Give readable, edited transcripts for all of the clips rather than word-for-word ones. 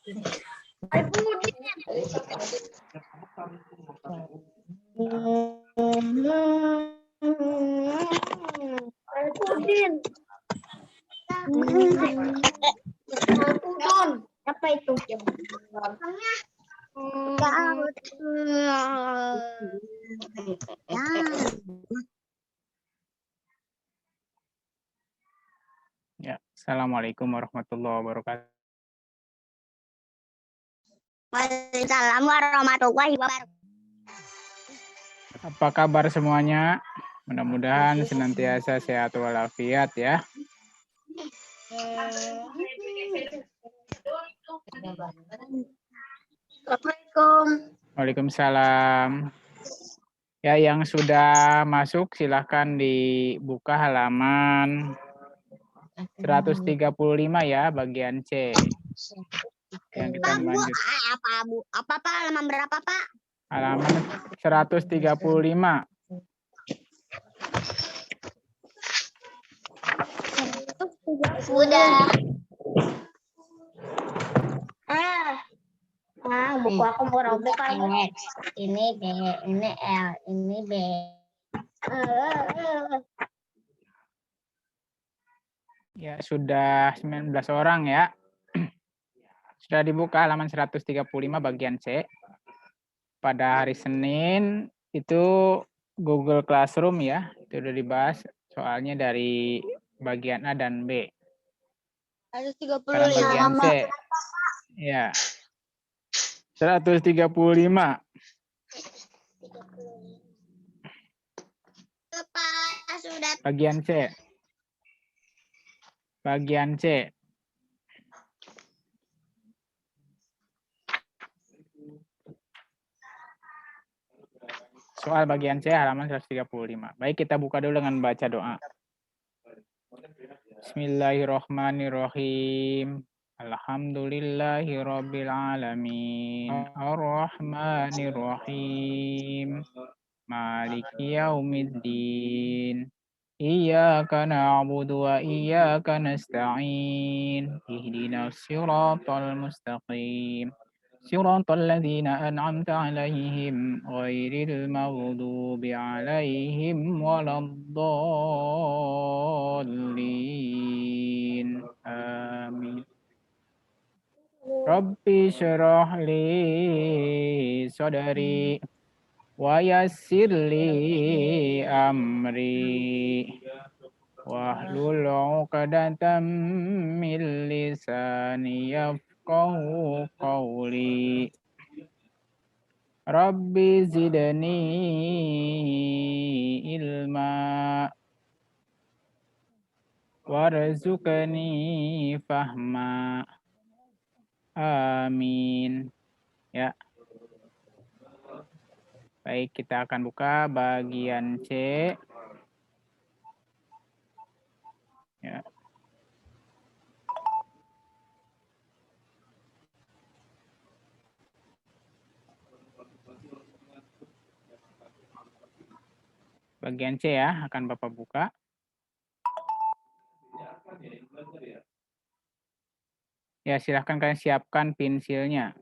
Pudin. Pudon. Apa itu? Ya, Assalamualaikum warahmatullahi wabarakatuh. Waalaikumsalam warahmatullahi wabarakatuh. Apa kabar semuanya? Mudah-mudahan senantiasa sehat walafiat ya. Assalamualaikum. Waalaikumsalam. Ya, yang sudah masuk silahkan dibuka halaman 135 ya, bagian C. Yang kita melanjut. Apa Pak? Halaman berapa Pak? Halaman 135. Sudah. Buku aku mau robek kan. Ini B, ini L, ini B. Ya, sudah 19 orang ya. Sudah dibuka halaman 135 bagian C. Pada hari Senin itu Google Classroom ya. Itu udah dibahas soalnya dari bagian A dan B. 135. Sekarang bagian C. Ya. 135. Sudah. Bagian C. Bagian C. Soal bagian C halaman 135. Baik, kita buka dulu dengan baca doa. Bismillahirrahmanirrahim. Alhamdulillahirabbil alamin. Arrahmanirrahim. Maliki yaumiddin. Iyyaka na'budu wa iyyaka nasta'in. Ihdinas siratal mustaqim. Siratal ladzina an'amta 'alaihim ghairil maghdubi 'alaihim waladdallin. Amin. Rabbi syrah li sadri wa yassir li amri wahlul 'uqdatam min lisani yafqahu qawli. Rabbi zidni ilma warzuqni fahma. Amin. Ya. Baik, kita akan buka bagian C. Ya. Bagian C ya, akan Bapak buka. Ya, silahkan kalian siapkan pensilnya.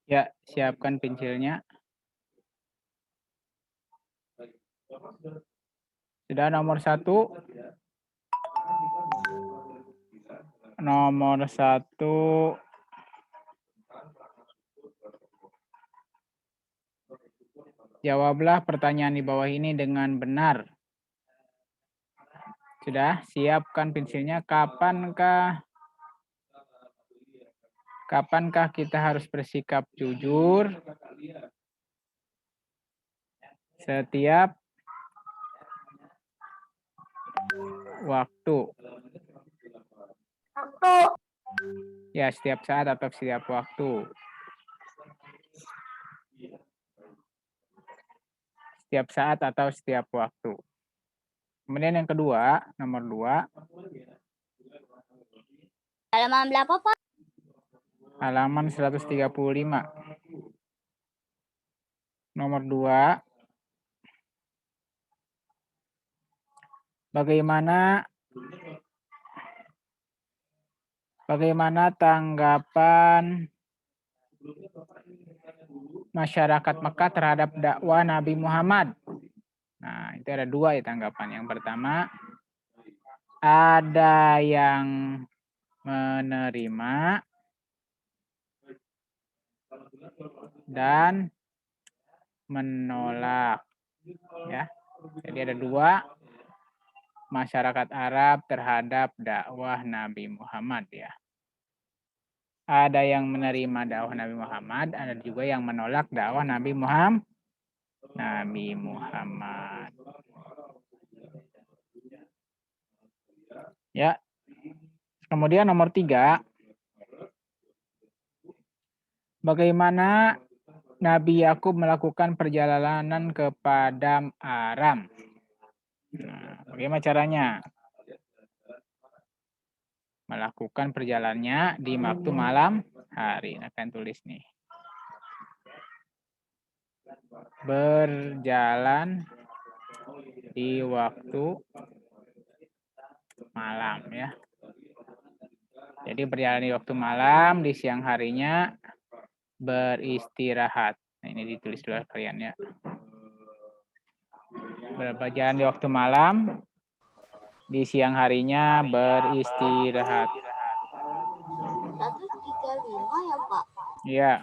Ya, siapkan pensilnya. Sudah nomor 1. Nomor 1. Jawablah pertanyaan di bawah ini dengan benar. Sudah, siapkan pensilnya. Kapankah kita harus bersikap jujur setiap waktu? Ya, setiap saat atau setiap waktu. Setiap saat atau setiap waktu. Kemudian yang kedua, nomor 2. Halaman berapa Pak? Halaman 135. Nomor 2. Bagaimana tanggapan masyarakat Mekah terhadap dakwah Nabi Muhammad? Nah, itu ada 2 ya tanggapan. Yang pertama, ada yang menerima dan menolak. Ya. Jadi ada 2 masyarakat Arab terhadap dakwah Nabi Muhammad ya. Ada yang menerima dakwah Nabi Muhammad, ada juga yang menolak dakwah Nabi Muhammad. Ya. Kemudian nomor 3, bagaimana Nabi Yakub melakukan perjalanan ke Padang Aram? Nah, bagaimana caranya? Melakukan perjalanannya di waktu malam hari. Nah, akan tulis nih. Berjalan di waktu malam ya. Jadi berjalan di waktu malam, di siang harinya beristirahat. Nah, ini ditulis dulu kalian ya. Berjalan di waktu malam, di siang harinya beristirahat. 135 ya, Pak? Iya.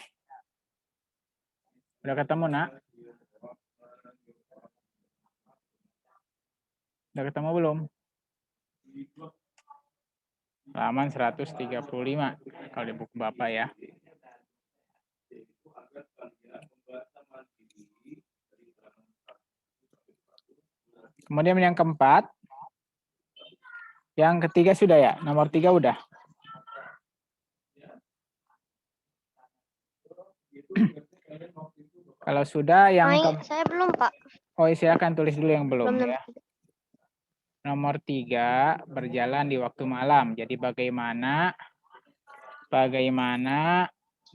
Udah ketemu, Nak? Udah ketemu belum? Halaman 135 kalau di buku Bapak ya. Kemudian yang keempat. Yang ketiga sudah ya? Nomor 3 udah? Kalau sudah yang saya belum, Pak. Oh, silakan tulis dulu yang belum Belum. ya. Nomor 3, berjalan di waktu malam. Jadi bagaimana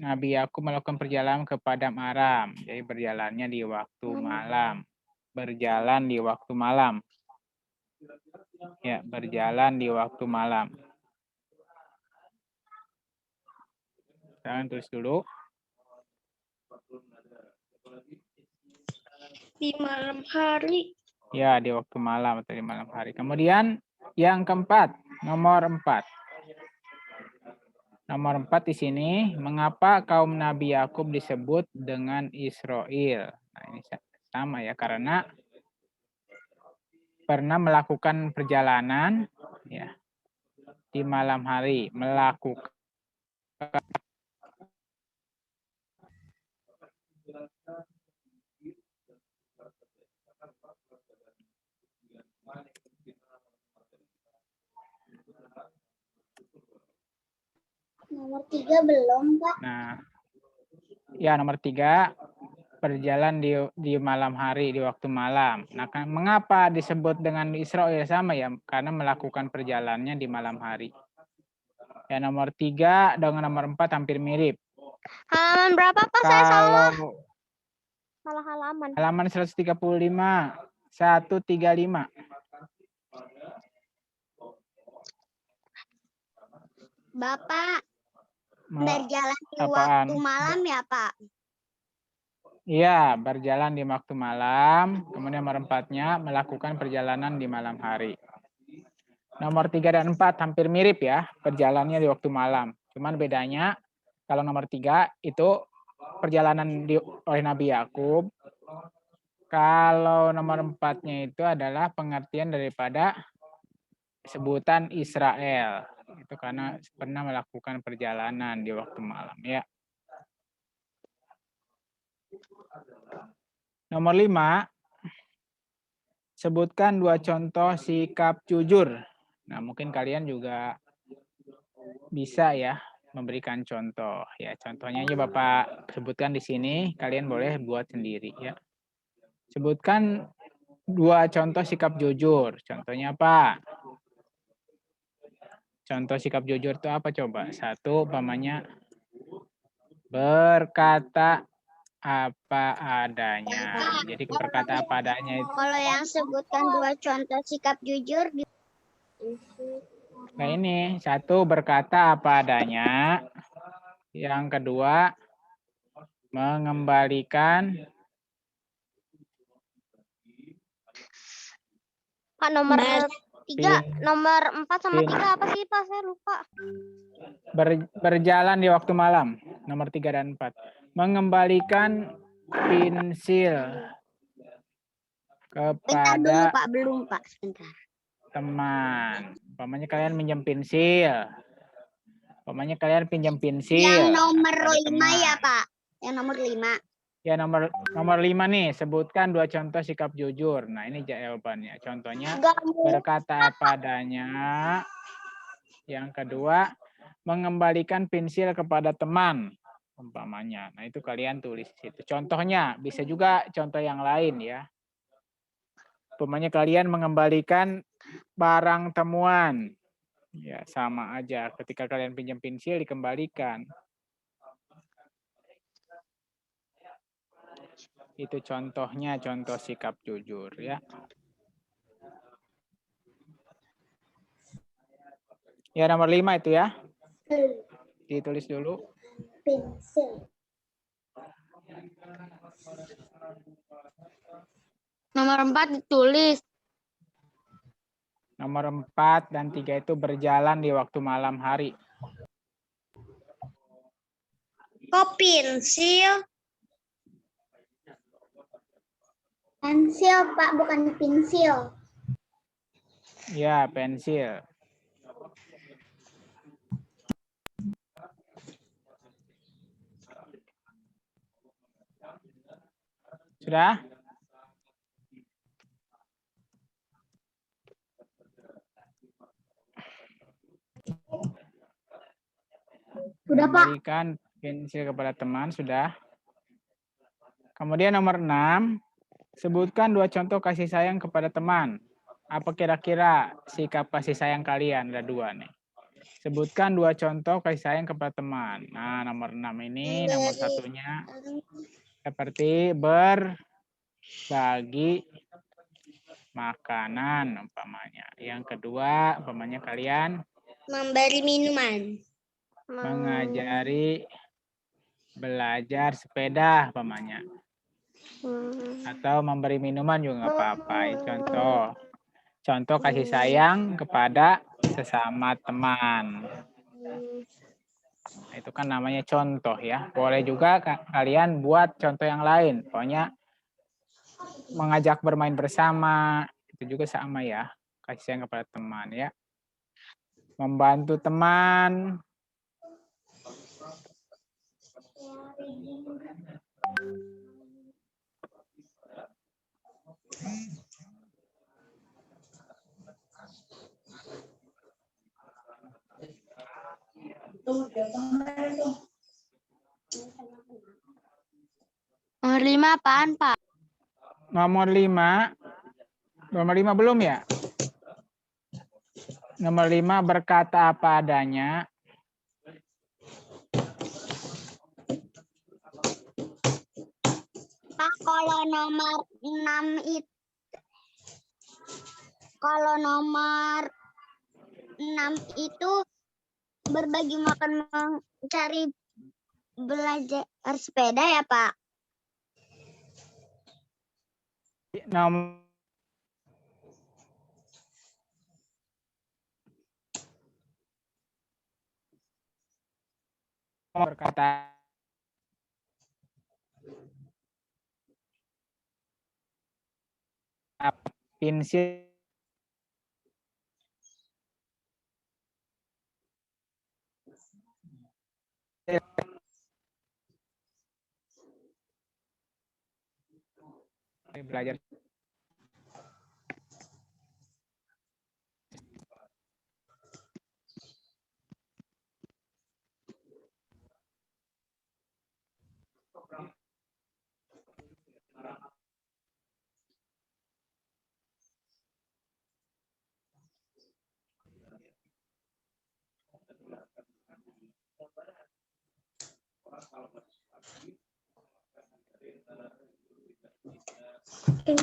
Nabi Yakub melakukan perjalanan ke Padang Aram. Jadi berjalannya di waktu malam. Berjalan di waktu malam. Ya, berjalan di waktu malam. Jangan tulis dulu. Di malam hari. Ya, di waktu malam atau di malam hari. Kemudian yang keempat, nomor 4. Nomor 4 di sini, mengapa kaum Nabi Yakub disebut dengan Israel? Nah, ini sama ya, karena pernah melakukan perjalanan ya di malam hari, melakukan Nomor 3 belum, Pak. Nah, ya nomor 3, berjalan di malam hari, di waktu malam. Nah, mengapa disebut dengan Israel? Sama ya, karena melakukan perjalanannya di malam hari. Ya, nomor 3 dengan nomor 4 hampir mirip. Halaman berapa, Pak? Saya salah halaman. Halaman 135, 135. Bapak berjalan di Apaan? waktu malam ya, Pak? Iya, berjalan di waktu malam. Kemudian nomor 4-nya melakukan perjalanan di malam hari. Nomor 3 dan 4 hampir mirip ya, perjalanannya di waktu malam. Cuman bedanya kalau nomor 3 itu perjalanan oleh Nabi Yakub. Kalau nomor 4-nya itu adalah pengertian daripada sebutan Israel. Itu karena pernah melakukan perjalanan di waktu malam ya. Nomor 5, sebutkan 2 contoh sikap jujur. Nah, mungkin kalian juga bisa ya memberikan contoh. Ya, contohnya aja Bapak sebutkan di sini, kalian boleh buat sendiri ya. Sebutkan 2 contoh sikap jujur. Contohnya apa? Contoh sikap jujur itu apa coba? 1, umpamanya berkata apa adanya. Jadi berkata apa adanya itu. Kalau yang sebutkan 2 contoh sikap jujur Nah ini, satu berkata apa adanya. Yang kedua, mengembalikan. Pak, nomor 3, Pin- nomor 4 sama pin- 3 apa sih Pak? Saya lupa. berjalan di waktu malam. Nomor 3 dan 4. Mengembalikan pensil Bentar dulu kepada Pak, belum Pak, sebentar. teman. Umpamanya kalian minjem pensil. Umpamanya kalian pinjam pensil. Yang nomor kepada 5 ya teman. Pak. Yang nomor 5. Ya nomor 5 nih, sebutkan 2 contoh sikap jujur. Nah, ini jawabannya. Contohnya berkata apa adanya. Yang kedua, mengembalikan pensil kepada teman umpamanya. Nah, itu kalian tulis itu. Contohnya, bisa juga contoh yang lain ya. Umpamanya kalian mengembalikan barang temuan. Ya, sama aja. Ketika kalian pinjam pensil dikembalikan. Itu contohnya, contoh sikap jujur ya. Ya nomor 5 itu ya. Ditulis dulu. Nomor 4 ditulis. Nomor 4 dan 3 itu berjalan di waktu malam hari. Kok pensil? Pensil Pak, bukan pensil. Ya, pensil. Sudah? Sudah Pak. Kembalikan pensil kepada teman, sudah. Kemudian nomor 6, sebutkan 2 contoh kasih sayang kepada teman. Apa kira-kira sikap kasih sayang kalian? Ada 2 nih. Sebutkan 2 contoh kasih sayang kepada teman. Nah, nomor 6 ini, nomor satunya seperti berbagi makanan umpamanya. Yang kedua, umpamanya kalian Memberi minuman. mengajari belajar sepeda umpamanya. Atau memberi minuman juga nggak apa-apa. Contoh kasih sayang kepada sesama teman. Itu kan namanya contoh ya. Boleh juga kalian buat contoh yang lain. Pokoknya mengajak bermain bersama. Itu juga sama ya. Kasih sayang kepada teman ya. Membantu teman. Nomor 5 apaan Pak? Nomor 5. Nomor 5 belum ya? Nomor 5 berkata apa adanya. Pak, kalau nomor 6 itu berbagi makan mencari belajar sepeda ya Pak? Nomor berkata pensil belajar. Sudah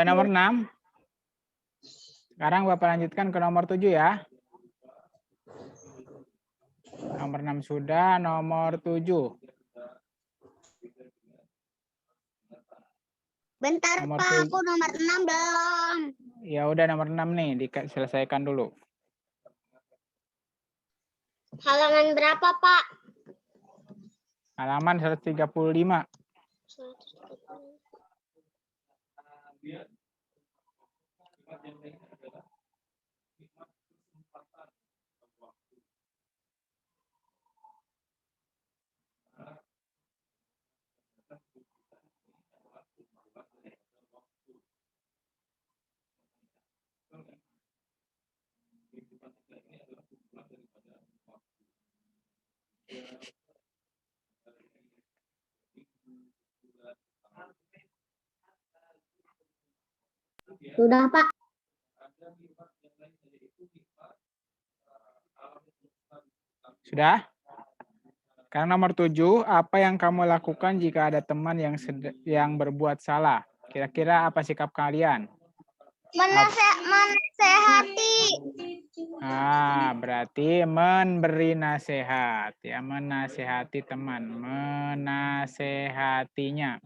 nomor 6. Sekarang Bapak lanjutkan ke nomor 7 ya. Nomor 6 sudah, nomor 7. Bentar Nomor Pak, 7. aku nomor 6 belum. Ya udah nomor 6 nih, diselesaikan dulu. Halaman berapa Pak? Halaman 135. Sudah Pak. Sudah? Sekarang nomor 7, apa yang kamu lakukan jika ada teman yang berbuat salah? Kira-kira apa sikap kalian? Menasehati. Berarti memberi nasihat ya, menasehati teman, menasehatinya.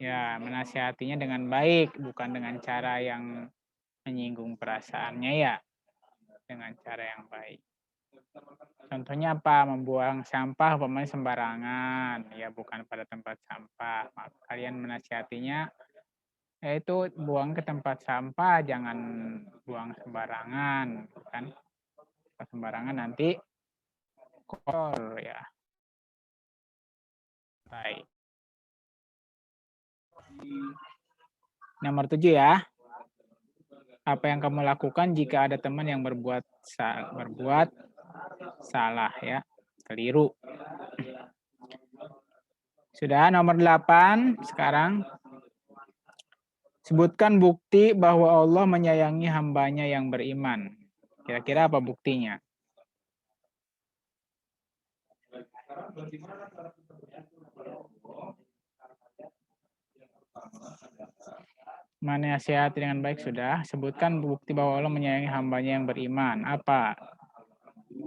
Ya, menasehatinya dengan baik, bukan dengan cara yang menyinggung perasaannya ya, dengan cara yang baik. Contohnya apa? Membuang sampah umpamanya sembarangan, ya bukan pada tempat sampah. Maka kalian menasihatinya, yaitu buang ke tempat sampah, jangan buang sembarangan, kan? Sembarangan nanti kotor ya. Baik. Nomor 7 ya. Apa yang kamu lakukan jika ada teman yang berbuat salah ya, keliru. Sudah nomor 8 sekarang. Sebutkan bukti bahwa Allah menyayangi hambanya yang beriman. Kira-kira apa buktinya? Menasihati dengan baik sudah. Sebutkan bukti bahwa Allah menyayangi hambanya yang beriman. Apa?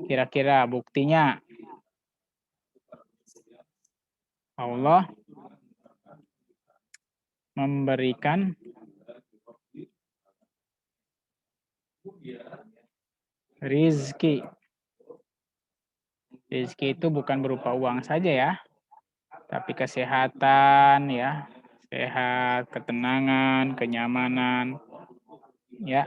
Kira-kira buktinya? Allah memberikan rizki. Rizki itu bukan berupa uang saja ya, tapi kesehatan ya, sehat, ketenangan, kenyamanan, ya,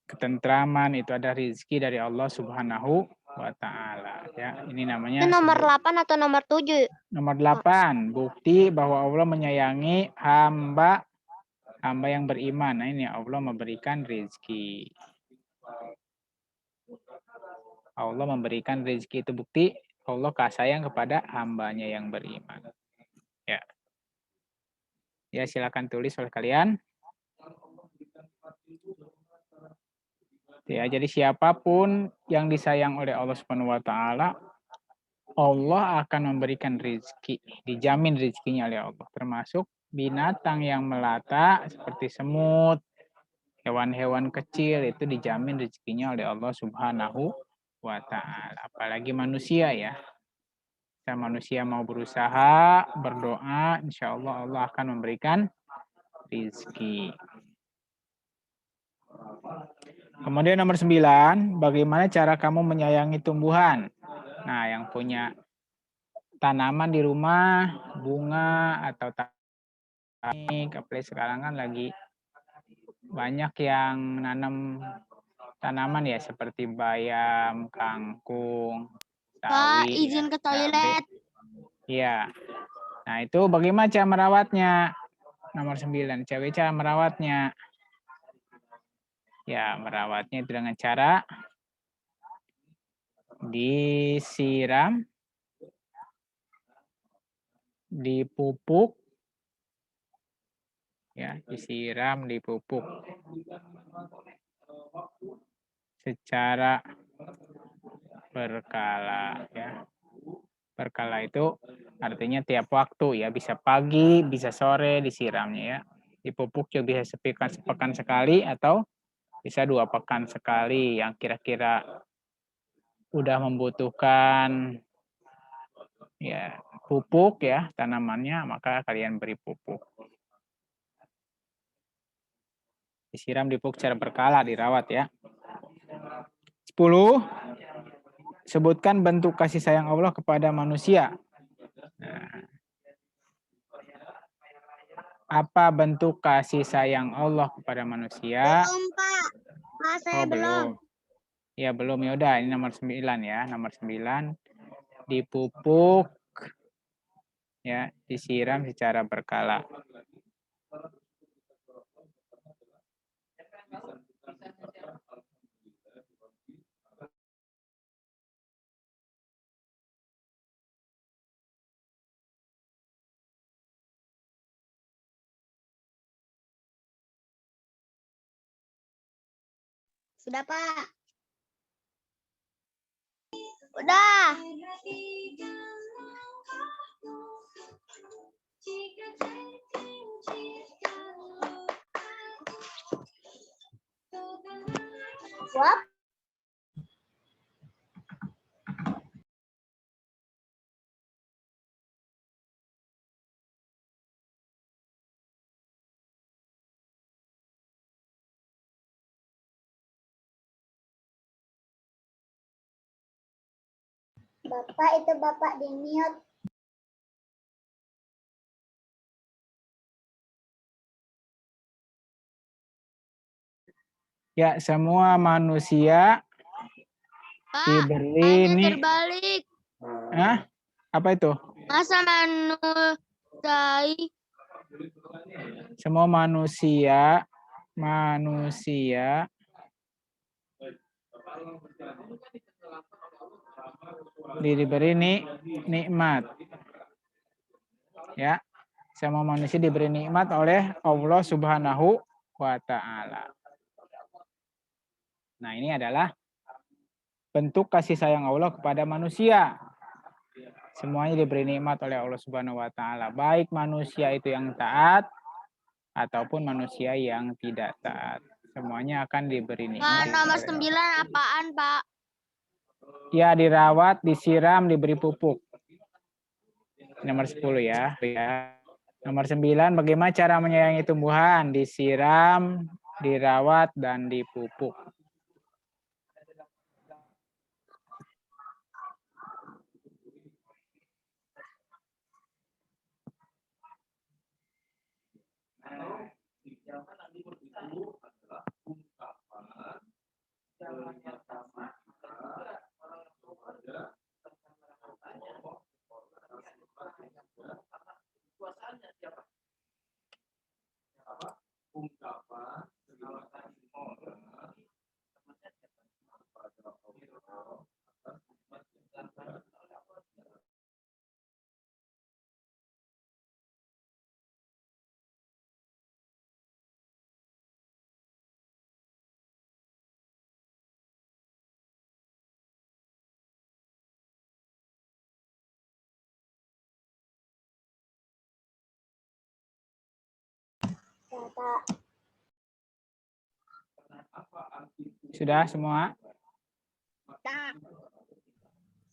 ketentraman, itu ada rizki dari Allah Subhanahu wa Ta'ala. Ya, ini namanya. Itu nomor 8 atau nomor 7? Nomor 8, bukti bahwa Allah menyayangi hamba yang beriman. Nah, ini Allah memberikan rizki. Allah memberikan rezeki itu bukti Allah kasih sayang kepada hambanya yang beriman. Ya. Ya, silakan tulis oleh kalian. Ya, jadi siapapun yang disayang oleh Allah Subhanahu wa Ta'ala, Allah akan memberikan rezeki, dijamin rezekinya oleh Allah, termasuk binatang yang melata seperti semut, hewan-hewan kecil itu dijamin rezekinya oleh Allah Subhanahu wa Ta'ala. Apalagi manusia ya. Jika manusia mau berusaha, berdoa, insya Allah Allah akan memberikan rezeki. Kemudian nomor 9, bagaimana cara kamu menyayangi tumbuhan? Nah, yang punya tanaman di rumah, bunga atau tanaman, apalagi sekarang kan lagi banyak yang nanam tanaman ya seperti bayam, kangkung, sawi. Pak, izin ke toilet. Iya. Nah, itu bagaimana cara merawatnya? Nomor 9, cara merawatnya. Ya, merawatnya itu dengan cara disiram, dipupuk, ya, disiram, dipupuk secara berkala ya. Berkala itu artinya tiap waktu ya, bisa pagi, bisa sore disiramnya ya. Dipupuk juga bisa sepekan sekali atau bisa 2 pekan sekali yang kira-kira udah membutuhkan ya pupuk ya tanamannya, maka kalian beri pupuk. Disiram, dipupuk secara berkala, dirawat ya. 10. Sebutkan bentuk kasih sayang Allah kepada manusia. Nah, apa bentuk kasih sayang Allah kepada manusia? Belum, Pak. Pak, saya Oh, belum. Ya, belum. Ya udah, ini nomor 9 ya. Nomor 9 dipupuk ya, disiram secara berkala. Sudah, Pak. Udah. Wap. Bapak, itu Bapak di mute. Ya, semua manusia diberi Terbalik. Hah? Apa itu? Masa manusia Semua manusia diberi nikmat. Ya. Semua manusia diberi nikmat oleh Allah Subhanahu wa taala. Nah, ini adalah bentuk kasih sayang Allah kepada manusia. Semuanya diberi nikmat oleh Allah Subhanahu wa taala, baik manusia itu yang taat ataupun manusia yang tidak taat. Semuanya akan diberi nikmat. nomor 9 apaan, Pak? Ya, dirawat, disiram, diberi pupuk. Nomor 10 ya. Nomor 9, bagaimana cara menyayangi tumbuhan? Disiram, dirawat, dan dipupuk. Sudah semua?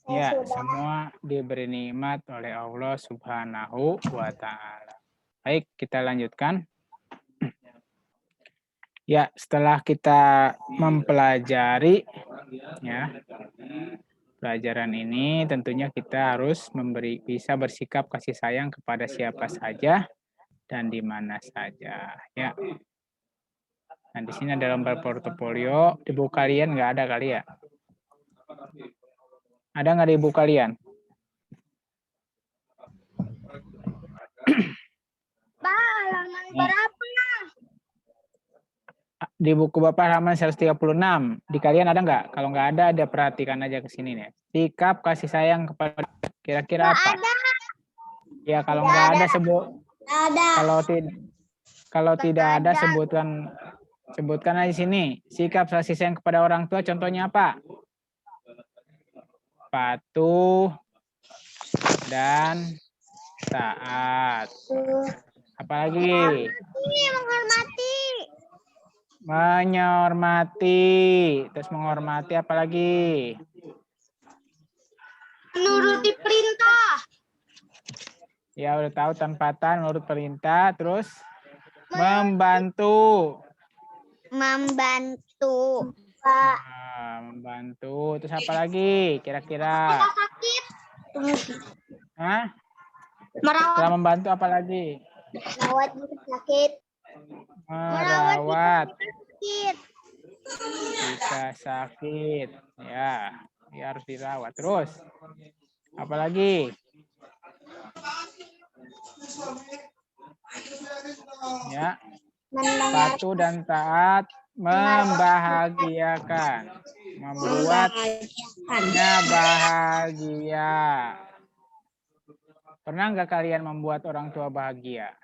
Ya, semua diberi nikmat oleh Allah Subhanahu wa taala. Baik, kita lanjutkan. Ya, setelah kita mempelajari ya pelajaran ini, tentunya kita harus bisa bersikap kasih sayang kepada siapa saja dan di mana saja ya. Nah, di sini ada lembar portofolio. Di buku kalian nggak ada kali ya? Ada nggak di buku kalian? Pak, halaman berapa? Di buku Bapak halaman 136. Di kalian ada nggak? Kalau nggak ada perhatikan aja ke sini nih. Sikap kasih sayang kepada kira-kira apa? Ada. Ya, kalau nggak ada sebut. Ada. Kalau tidak. Kalau tidak ada, sebutkan aja di sini. Sikap kasih sayang kepada orang tua contohnya apa? Patuh dan taat. Apalagi? Menghormati. Menghormati. Terus menghormati apalagi? Menuruti perintah. Ya udah tahu tempatan, menurut perintah. Terus membantu. Membantu. Nah, membantu. Terus apa lagi kira-kira? Sakit. Hah? Merawat. Setelah membantu apa lagi? Merawat sakit. Merawat Sakit. jika sakit. Ya, harus dirawat. Terus apa lagi? Ya, patuh dan taat membahagiakan, membuatnya bahagia. Pernah nggak kalian membuat orang tua bahagia?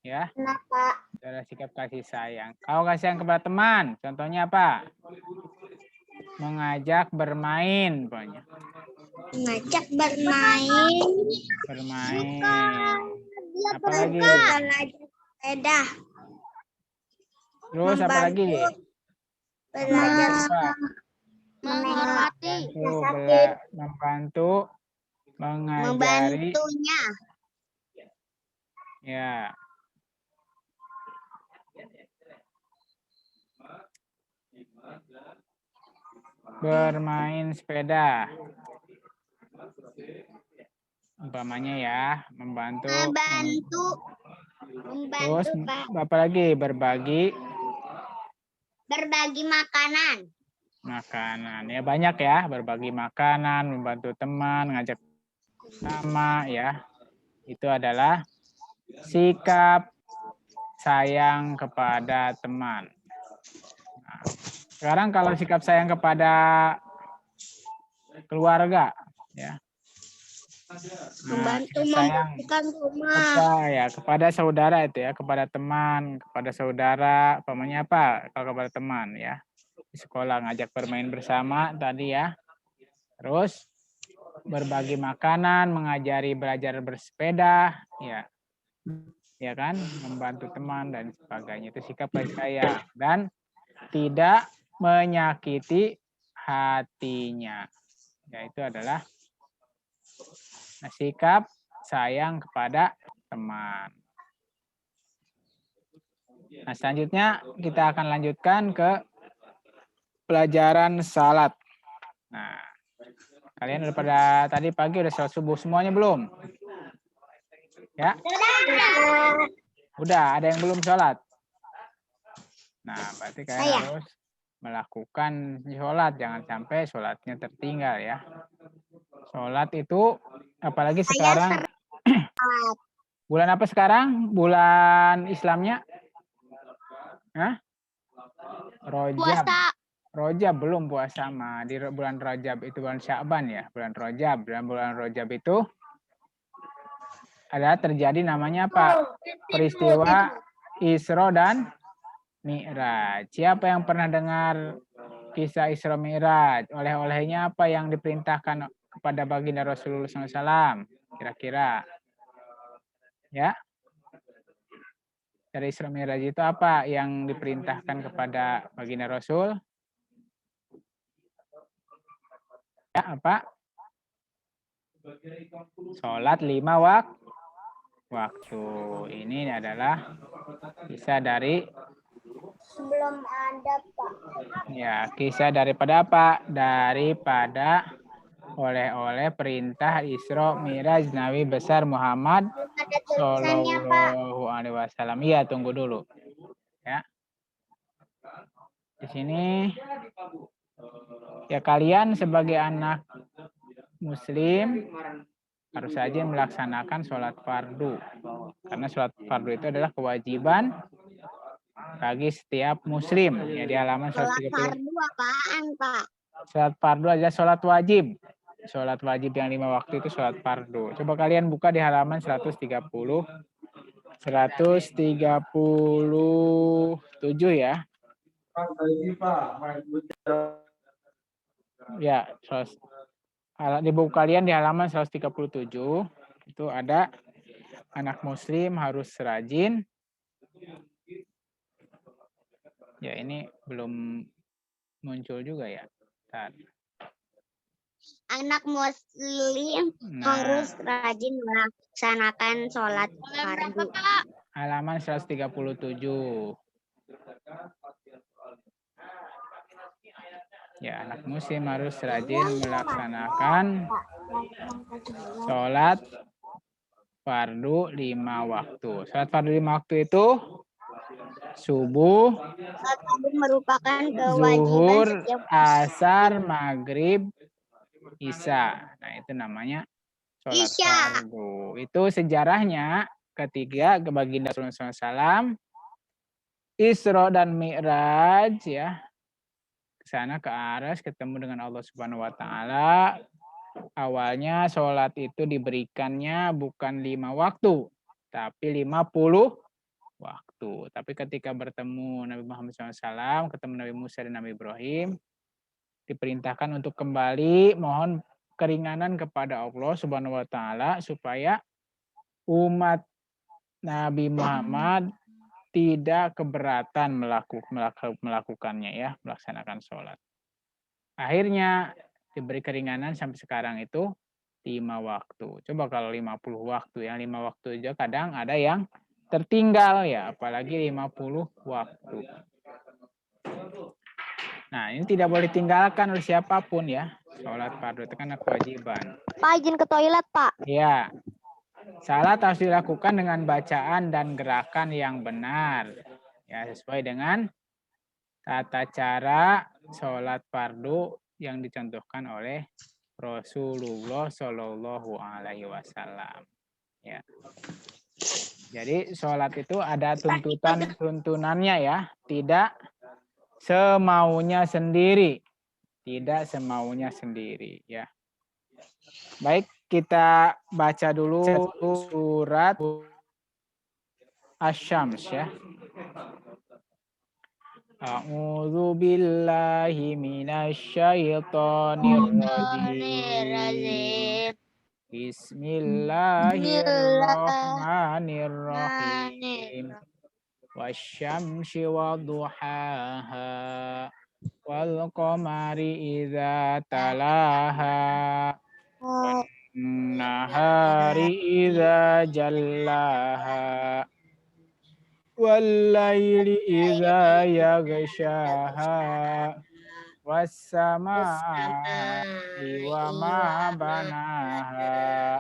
Ya. Kenapa? Adalah sikap kasih sayang. Kalau kasih sayang kepada teman, contohnya apa? Mengajak bermain, pokoknya. Mengajak bermain. Bermain. Dia Apalagi? sepeda. Terus apa lagi? Belajar apa? menghormati. Membantu, mengajari. Membantunya. Ya. Bermain sepeda. Umpamanya ya, membantu. Terus apa lagi? Berbagi makanan. Makanan. Ya banyak ya, berbagi makanan, membantu teman, ngajak sama ya. Itu adalah sikap sayang kepada teman. Nah, sekarang kalau sikap sayang kepada keluarga ya. Membantu membersihkan rumah. Kepada saudara itu ya, kepada teman, kepada saudara, umpamanya apa? Kalau kepada teman ya. Di sekolah ngajak bermain bersama tadi ya. Terus berbagi makanan, mengajari belajar bersepeda, ya. Ya kan? Membantu teman dan sebagainya. Itu sikap kasih sayang dan tidak menyakiti hatinya. Ya, itu adalah sikap sayang kepada teman. Nah, selanjutnya kita akan lanjutkan ke pelajaran salat. Nah, kalian udah pada tadi pagi udah sholat subuh semuanya belum? Ya? Udah, ada yang belum sholat? Nah, berarti kalian harus melakukan sholat. Jangan sampai sholatnya tertinggal ya. Sholat itu, apalagi sekarang. Bulan apa sekarang? Bulan Islamnya? Hah? Rojab. Rojab belum puasa mah. Di bulan Rajab itu bulan Sya'ban ya. Bulan Rajab. Dan bulan Rajab itu ada terjadi namanya apa? Peristiwa Isra dan Mi'raj. Siapa yang pernah dengar kisah Isra Mi'raj? Oleh-olehnya apa yang diperintahkan kepada baginda Rasulullah SAW? Kira-kira. Ya. Dari Isra Mi'raj itu apa yang diperintahkan kepada baginda Rasul? Ya, apa? Sholat 5 waktu. Ini adalah kisah dari sebelum ada Pak. Ya, kisah daripada apa? Daripada oleh-oleh perintah Isra Mi'raj Nabi besar Muhammad Shallallahu Alaihi Wasallam. Iya, tunggu dulu. Ya. Di sini ya kalian sebagai anak Muslim harus saja melaksanakan sholat fardu. Karena sholat fardu itu adalah kewajiban bagi setiap Muslim. Ya, di halaman 130. Sholat fardu apaan, Pak? Sholat fardu adalah sholat wajib. Sholat wajib yang 5 waktu itu sholat fardu. Coba kalian buka di halaman 130. 137 ya. Ya, di buku kalian di halaman 137 itu ada anak muslim harus rajin. Ya, ini belum muncul juga ya. Bentar. Anak muslim harus rajin melaksanakan sholat fardu. Halaman 137. Ya, anak muslim harus rajin melaksanakan sholat fardu 5 waktu. Sholat fardu 5 waktu itu subuh, Sholat fardu merupakan kewajiban zuhur, setiap asar, maghrib, isya. Nah, itu namanya sholat Isya. fardu. Itu sejarahnya ketiga baginda Rasulullah SAW, Isra dan Mi'raj ya. Ke sana ke aras ketemu dengan Allah Subhanahu wa taala. Awalnya sholat itu diberikannya bukan 5 waktu, tapi 50 waktu. Tapi ketika bertemu Nabi Muhammad SAW, ketemu Nabi Musa dan Nabi Ibrahim, diperintahkan untuk kembali mohon keringanan kepada Allah Subhanahu wa taala supaya umat Nabi Muhammad tidak keberatan melakukannya ya, melaksanakan sholat. Akhirnya diberi keringanan sampai sekarang itu 5 waktu. Coba kalau 50 waktu ya, 5 waktu aja kadang ada yang tertinggal ya, apalagi 50 waktu. Nah, ini tidak boleh tinggalkan oleh siapapun ya. Sholat fardu itu kan kewajiban. Pak, izin ke toilet, Pak. Ya. Salat harus dilakukan dengan bacaan dan gerakan yang benar. Ya, sesuai dengan tata cara sholat fardu yang dicontohkan oleh Rasulullah Shallallahu Alaihi Wasallam. Ya. Jadi sholat itu ada tuntunannya ya, tidak semaunya sendiri, tidak semaunya sendiri ya. Baik, kita baca dulu surat Asy-Syams ya. A'udzu billahi minasyaitonir rajim. Bismillahirrahmanirrahim. Wasyamsi wadduhaha wal qamari idza talaha wan nahari idza jallaha wal laili idza yaghshaha was samaa'i wa ma banaha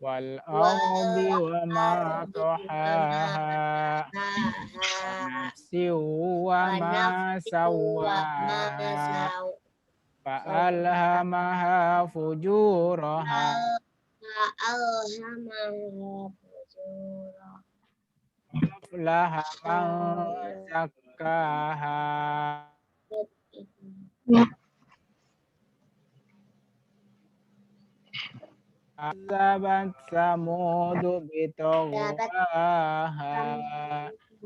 wal ardi wa ma tahaha nafsi wa ma sawaha fa'alhamaha fujuraha aflaha man zakkaha Azabat samudu bitoghaha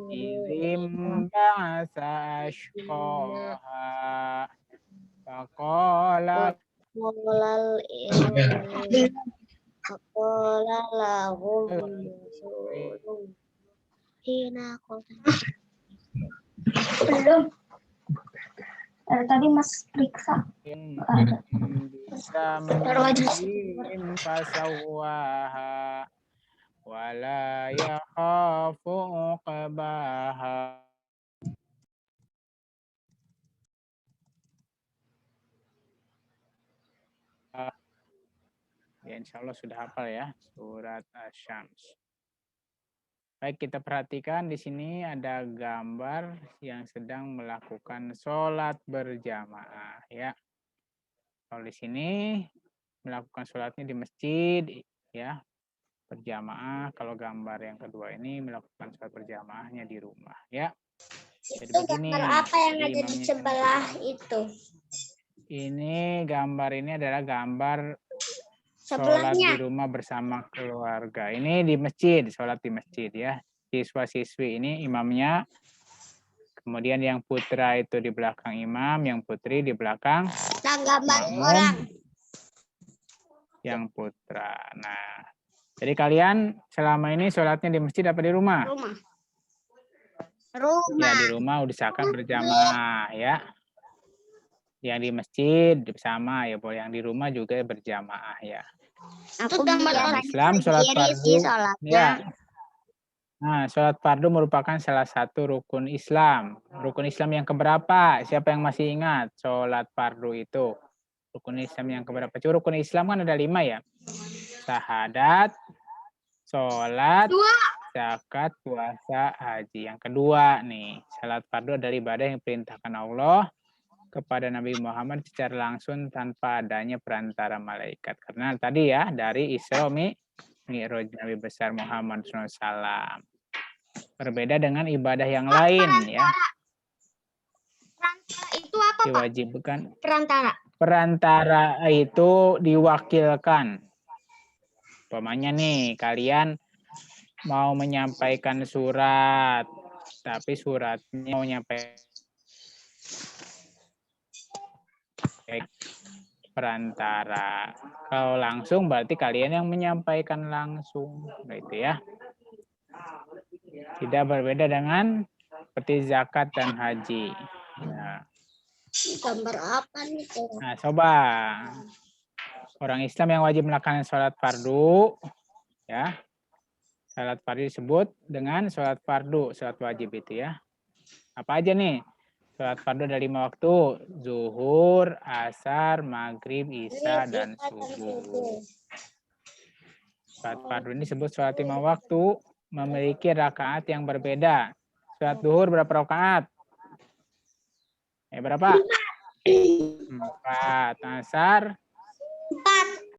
idhim ba'asa ashqaha faqala lahum belum. Tadi Mas periksa. bisa fasawaha wala yakhafu uqbaha. Ya, insya Allah sudah hafal ya surat Asy-Syams. Baik, kita perhatikan di sini ada gambar yang sedang melakukan sholat berjamaah ya. Kalau di sini melakukan sholatnya di masjid ya berjamaah. Kalau gambar yang kedua ini melakukan sholat berjamaahnya di rumah ya. Jadi Itu begini. gambar apa yang ada di sebelah itu? Ini gambar ini adalah gambar sholat di rumah bersama keluarga. Ini di masjid, sholat di masjid ya. Siswa-siswi ini imamnya. Kemudian yang putra itu di belakang imam, yang putri di belakang makmum. Yang putra. Nah, jadi kalian selama ini sholatnya di masjid apa di rumah? Ya, di rumah usahakan berjamaah ya. Yang di masjid bersama ya, boleh yang di rumah juga berjamaah ya. Dalam Islam sholat fardu ya. Nah, sholat fardu merupakan salah satu rukun Islam. Rukun Islam yang keberapa? Siapa yang masih ingat sholat fardu itu? Rukun Islam yang keberapa? Cuma rukun Islam kan ada 5 ya. Syahadat, sholat, zakat, puasa, haji. Yang kedua nih, sholat fardu adalah ibadah yang diperintahkan Allah kepada Nabi Muhammad secara langsung tanpa adanya perantara malaikat. Karena tadi ya, dari Isra Mi'raj Nabi besar Muhammad SAW. Berbeda dengan ibadah yang lain ya. Perantara itu apa, Pak? Diwajibkan. Perantara. Perantara itu diwakilkan. Umpamanya nih, kalian mau menyampaikan surat, tapi suratnya mau nyampe perantara. Kalau langsung berarti kalian yang menyampaikan langsung, gitu ya. Tidak berbeda dengan seperti zakat dan haji. Nah, Gambar apa nih? nah, coba orang Islam yang wajib melakukan sholat fardu, ya. Sholat fardu disebut dengan sholat fardu, sholat wajib itu ya. Apa aja nih? Sholat fardu ada 5 waktu, zuhur, asar, maghrib, isya, dan subuh. Sholat fardu ini disebut sholat 5 waktu, memiliki rakaat yang berbeda. Sholat zuhur berapa rakaat? Berapa? 4. Asar